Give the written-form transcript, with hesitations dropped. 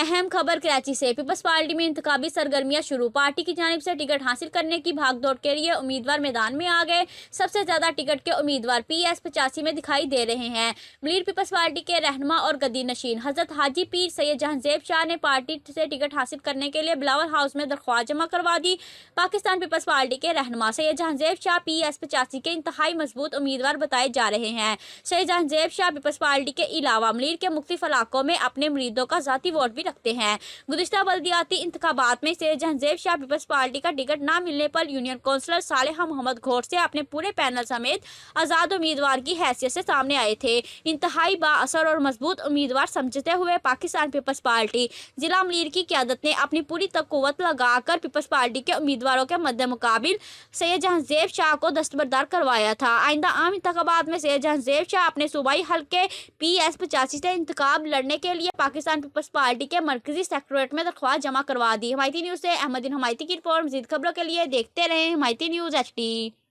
अहम खबर कराची से। पीपल्स पार्टी में इंतखाबी सरगर्मियां शुरू। पार्टी की जानिब से टिकट हासिल करने की भागदौड़ के लिए उम्मीदवार मैदान में आ गए। सबसे ज्यादा टिकट के उम्मीदवार PS 85 में दिखाई दे रहे हैं। लीड पीपल्स पार्टी के रहनुमा और गद्दी नशीन हजरत हाजी पीर सैयद जहांजेब शाह ने पार्टी से टिकट हासिल करने के लिए बिलावल हाउस में दरख्वास्त जमा करवा दी। पाकिस्तान पीपल्स पार्टी के रहनुमा सैयद जहांजेब शाह PS 85 के इंतहाई मजबूत उम्मीदवार बताए जा रहे हैं। सैयद जहांजेब शाह पीपल्स पार्टी के अलावा लीड के मुख्तलिफ इलाकों में अपने मुरीदों का जाती वोट भी रखते हैं। गुज़िश्ता बल्दियाती इंतखाबात में सैयद जहांजेब शाह पीपल्स पार्टी का टिकट न मिलने पर यूनियन काउंसलर सालेह मोहम्मद घोर से अपने पूरे पैनल समेत आज़ाद उम्मीदवार की हैसियत से सामने आए थे। इंतहाई बाअसर और मजबूत उम्मीदवार समझते हुए पाकिस्तान पीपल्स पार्टी जिला अमीर की क़यादत ने अपनी पूरी तक़व्वत लगाकर पीपल्स पार्टी के उम्मीदवारों के मद्दे मुकाबिल सैयद जहांजेब शाह को दस्तबरदार करवाया था। आइंदा आम इंतखाबात में सैयद जहांजेब शाह अपने सूबाई हल्के PS 85 से इंतखाब लड़ने के लिए पाकिस्तान पीपल्स पार्टी के मरकजी सेक्रेटरीट में दरख्वास्त जमा करवा दी। हिमायती न्यूज़ से अहमदीन हिमायती की रिपोर्ट। मज़ीद खबरों के लिए देखते रहें हिमायती न्यूज़ HD।